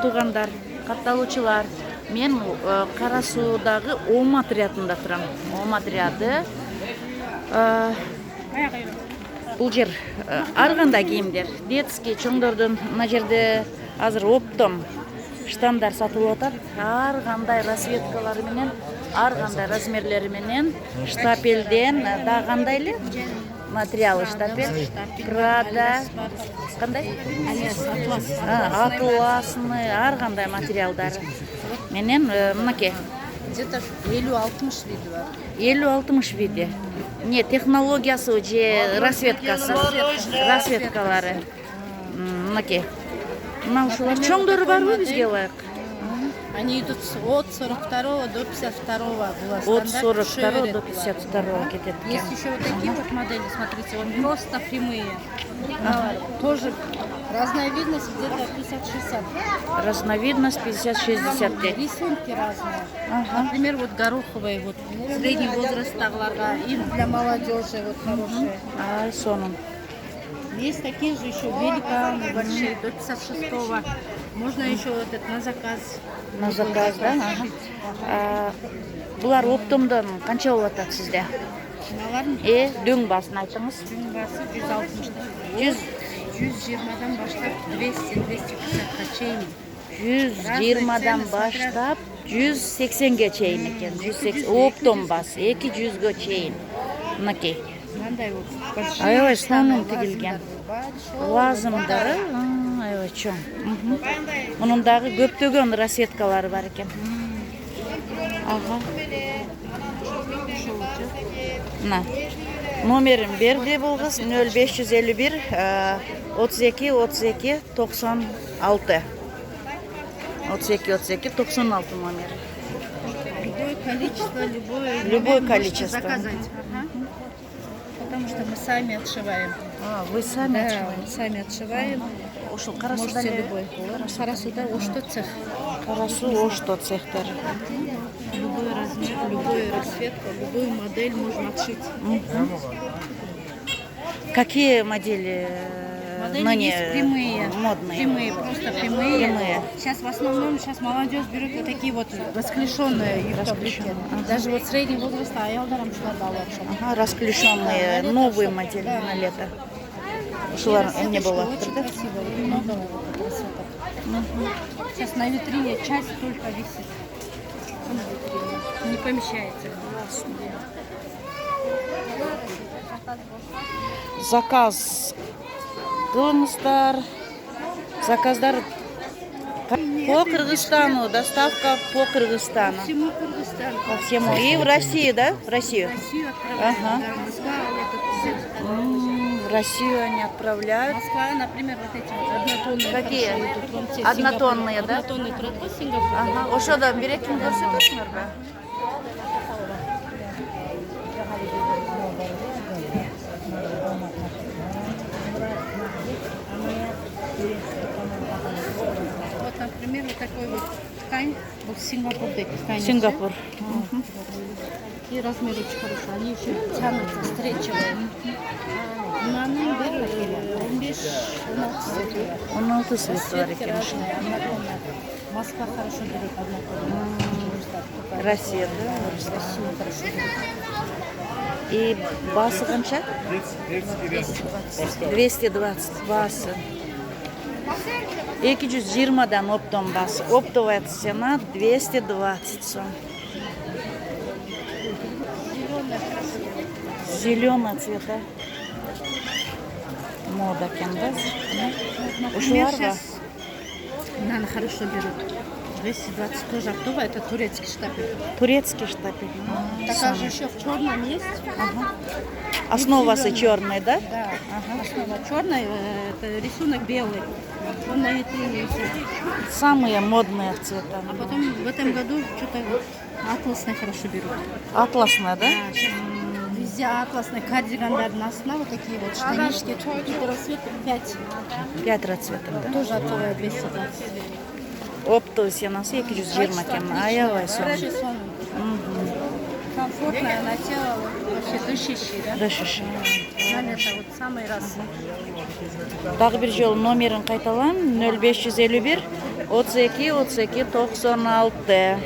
Туугандар, катталуучулар, мен Кара Суудагы ОМ отрядында турам. ОМ отряды. Бул жер ар кандай кийимдер. Детский чоңдордун мына жерде азыр оптом штамдар сатылып атат. Ар кандай расцветкалары менен, ар кандай размерлери менен, штапелден, да кандай эле материалы штапель, Прада, кандай? Атласный, ар кандай материалдары менен мынакей. Где-то 50-60 видов бар. 50-60 виде. Не, технологиясы же расцветкасы. Расцветкалары. Мынакей. Мына ушулар чоңдору барбы бизге ылайык? Они идут от 42 до 52 От 42 до 52 кетет. Есть еще вот такие вот модели, смотрите, он просто прямые. Тоже разновидность где-то 50-60. Разновидность 50-60. Рисунки разные. Например, вот гороховые, вот средний возраст тагларга, и для молодежи вот хорошие. Ай, сонун. Есть такие же еще великаны большие, до 56-го. Можно еще вот этот на заказ. На заказ, да? Булар оптомдон канча болуп атат сизде? Дөң басын айтыңыз. Дөң басы 160. 120-дан баштап 200-250-га чейин. 120-дан баштап 180-ге чейин экен. 180 оптом бас, 200-ге чейин. Мынакей. Мындай вот большие. Аябай сонун тигилген. Лазымдары, аябай чоң. Мунун дагы көптөгөн расцветкалары бар экен. Ага. Мына. Номерим берди бул кыз 0551 32 32 96. 32 32 96 номер. Любое количество. Заказать. Потому что мы сами отшиваем. Вы сами отшиваете? Да, мы сами отшиваем. Ошол Кара Сууда Можете любой. Кара Сууда ошто цех. Кара Суу ошто цехтер. Любой размер, любую расцветку, любую модель можно отшить. Какие модели Модели есть прямые, модные? Прямые, просто прямые. Сейчас в основном молодежь берет вот такие вот расклешенные юбки. Даже вот средний возраст, а я ударом что-то лучше. Ага, расклешенные, новые модели на лето. Шулар не было. Очень красиво, много красоток. Сейчас на витрине часть только висит. На витрине. Не помещается. Заказ кылыңыздар. Заказдар по Кыргызстану, доставка по Кыргызстану. Всему Кыргызстану. По всему. И в Россию, да? В Россию? Россию отправляют. Ага. Да, Москва, это В Россию они отправляют. Москва, например, вот эти вот однотонные. Какие? хорошо идут. Вон те Однотонные, Сингапур. да? Однотонный тройка Сингапур. Ага. Ошодан берекин көрсөтөсүңөр бе? Вот, например, вот такой вот ткань. Вот Сингапур. Сингапур. И размер очень хороший. Они еще тянутся, встречивают. Мынаның бир 16 свет бар экен. Москва хорошо берет однотонный. Россия, да? Россия хорошо берет. И басы канча? 220 басы. 220-дан оптом басы. Оптовая цена 220 сом. Зеленый цвета. Мода кен, да? Например, сейчас Нана хорошо берут. 220 тоже оптовая, это турецкий штапель. Турецкий штапель. Такая же еще в черном есть. Ага. Основасы черные, да? Да, основа черная, это рисунок белый. Он на витрине висит. Самые модные цвета. А потом в этом году что-то атласные хорошо берут. Атласная, да? Да, сейчас везде атласные кардигандар на основе, вот такие вот штанишки. Какие-то расцветки 5. 5 расцветов, да? Тоже оптовая 220. Оптовый сенасы 220 кен. Аябай сон. Хороший сон. Комфортная на тело, вообще дышащий, да? Дышащий. На лето вот самый раз. Дагы бир жолу номерин кайталам. 0551 32 92 96.